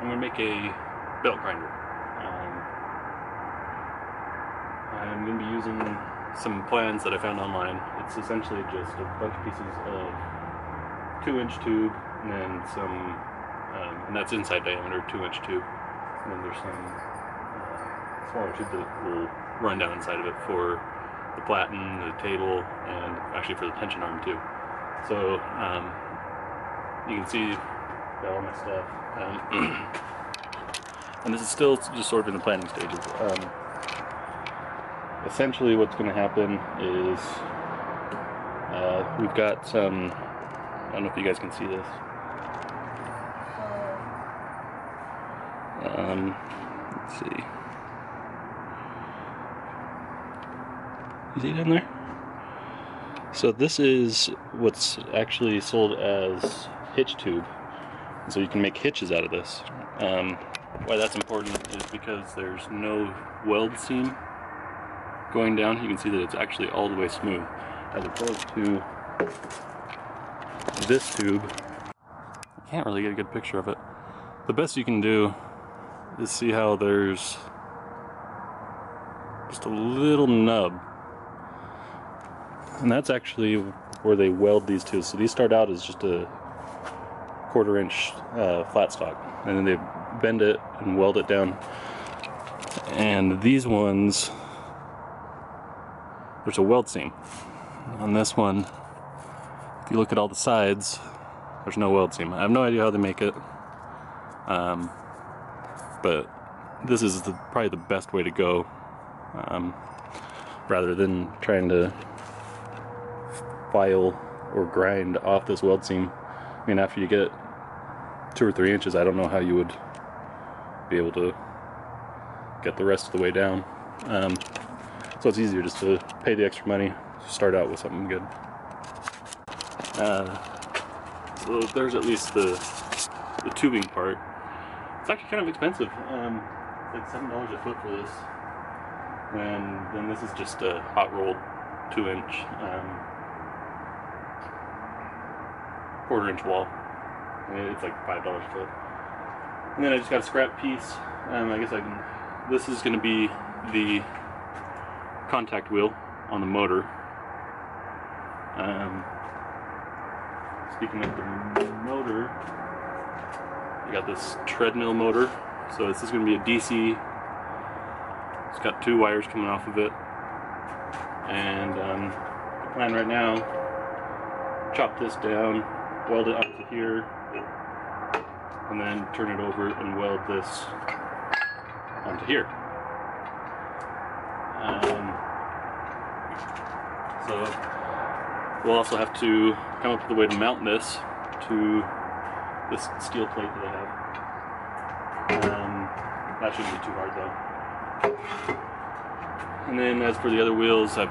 I'm going to make a belt grinder. I'm going to be using some plans that I found online. It's essentially just a bunch of pieces of 2-inch tube and then some, and that's inside diameter 2-inch tube. And then there's some smaller tube that will run down inside of it for the platen, the table, and actually for the tension arm too. So you can see got all my stuff. And this is still just sort of in the planning stages. Essentially what's going to happen is we've got some, I don't know if you guys can see this. Let's see. You see down there? So this is what's actually sold as hitch tube. So you can make hitches out of this. Why that's important is because there's no weld seam going down. You can see that it's actually all the way smooth, as opposed to this tube. I can't really get a good picture of it. The best you can do is see how there's just a little nub, and that's actually where they weld these two. So these start out as just a 1/4 inch flat stock, and then they bend it and weld it down. And these ones, there's a weld seam. On this one, if you look at all the sides, there's no weld seam. I have no idea how they make it, but this is probably the best way to go, rather than trying to file or grind off this weld seam. I mean, after you get 2 or 3 inches, I don't know how you would be able to get the rest of the way down. So it's easier just to pay the extra money, start out with something good. So there's at least the tubing part. It's actually kind of expensive. It's like $7 a foot for this. And then this is just a hot rolled 2-inch, 1/4 inch wall. It's like $5 a foot. And then I just got a scrap piece. I guess I can. This is going to be the contact wheel on the motor. Speaking of the motor, I got this treadmill motor. So this is going to be a DC. It's got 2 wires coming off of it. And the plan right now, chop this down, weld it onto here, and then turn it over and weld this onto here. So we'll also have to come up with a way to mount this to this steel plate that I have. That shouldn't be too hard though. And then as for the other wheels, I'll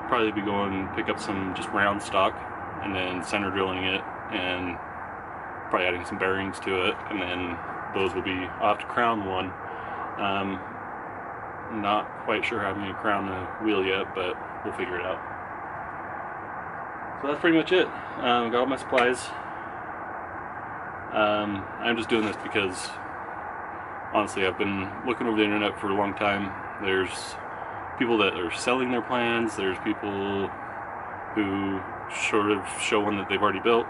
probably be going pick up some just round stock and then center drilling it and probably adding some bearings to it, and then those will be, I'll have to crown one. Not quite sure how I'm going to crown the wheel yet, but we'll figure it out. So that's pretty much it. Got all my supplies. I'm just doing this because honestly I've been looking over the internet for a long time. There's people that are selling their plans, there's people who sort of show one that they've already built.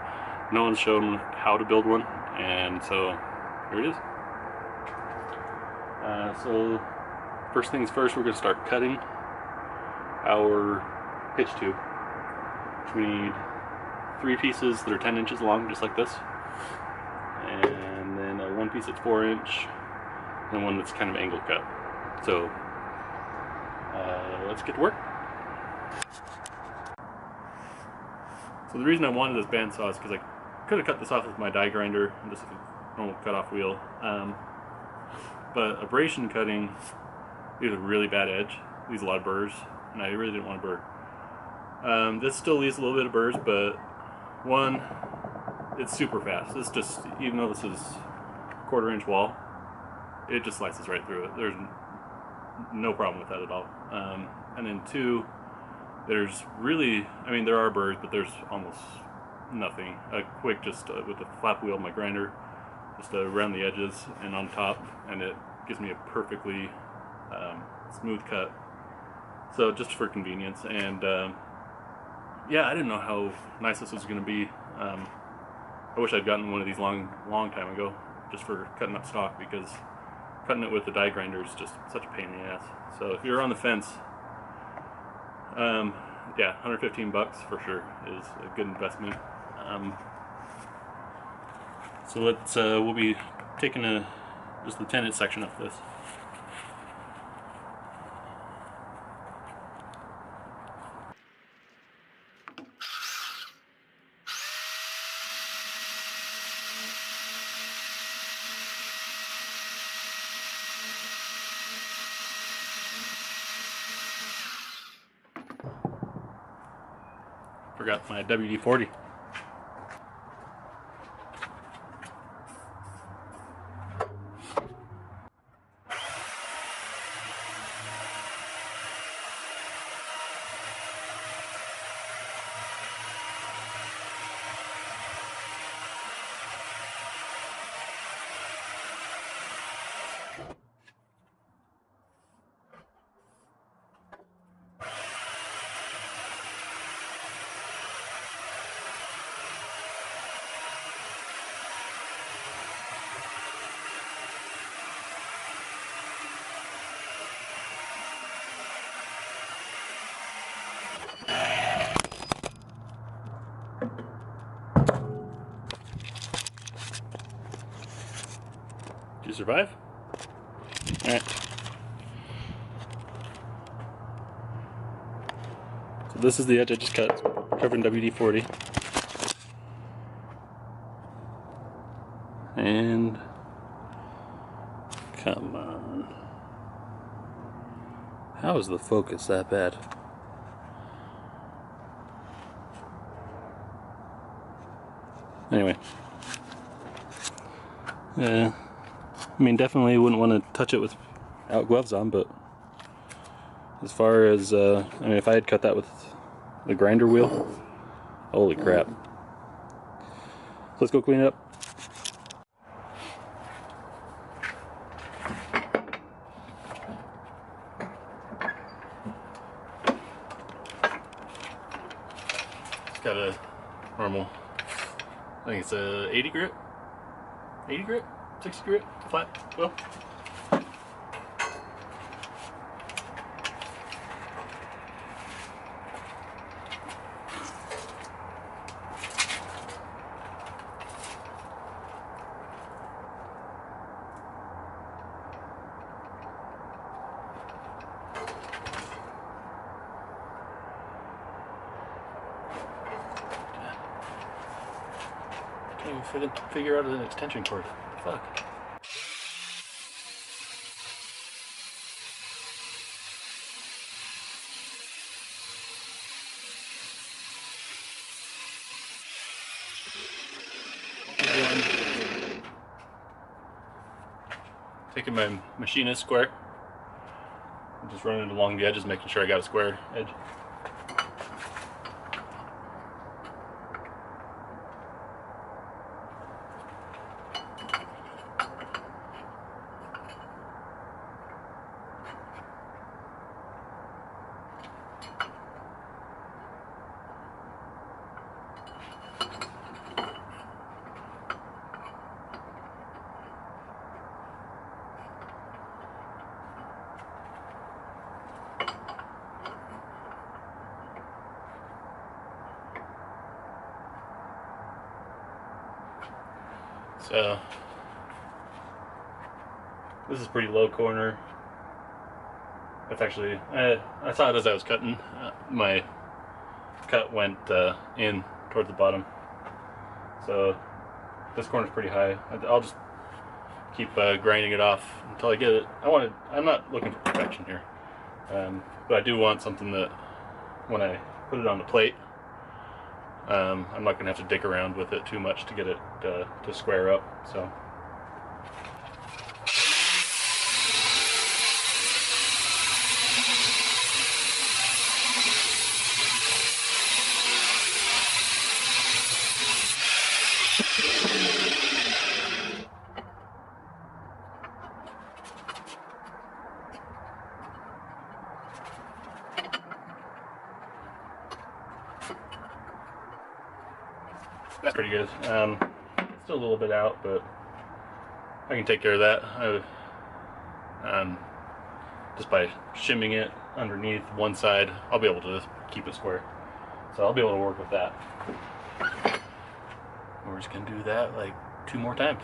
No one's shown how to build one, and so here it is. So first things first, we're going to start cutting our hitch tube. We need 3 pieces that are 10 inches long, just like this, and then 1 piece that's 4 inch, and one that's kind of angle cut. So let's get to work. So the reason I wanted this bandsaw is because I could have cut this off with my die grinder and just a normal cut-off wheel, but abrasion cutting leaves a really bad edge, leaves a lot of burrs, and I really didn't want to burr. This still leaves a little bit of burrs, but one, it's super fast. This just, even though this is 1/4 inch wall, it just slices right through it. There's no problem with that at all. And then 2, there's really, I mean, there are burrs, but there's almost nothing. A quick, just with the flap wheel of my grinder, just around the edges and on top, and it gives me a perfectly smooth cut. So just for convenience, and yeah, I didn't know how nice this was going to be. I wish I'd gotten one of these long time ago, just for cutting up stock, because cutting it with the die grinder is just such a pain in the ass. So if you're on the fence, yeah, $115 for sure is a good investment. So let's we'll be taking just the tenon section of this. Forgot my WD-40. Did you survive? Alright. So this is the edge I just cut, covered in WD-40. And come on. How is the focus that bad? Anyway. I mean, definitely wouldn't want to touch it without gloves on, but as far as, I mean, if I had cut that with the grinder wheel, holy crap. Let's go clean it up. It's got a normal, I think it's a 80 grit, 80 grit, 60 grit, flat wheel. Can't even figure out an extension cord. Fuck. Taking my machinist square, and just running it along the edges, making sure I got a square edge. So this is pretty low corner. That's actually, I saw it as I was cutting. My cut went in towards the bottom. So this corner's pretty high. I'll just keep grinding it off until I get it. I'm not looking for perfection here, but I do want something that when I put it on the plate, I'm not going to have to dick around with it too much to get it to square up. So. That's pretty good. Still a little bit out, but I can take care of that. Just by shimming it underneath one side, I'll be able to keep it square. So I'll be able to work with that. We're just gonna do that like 2 more times.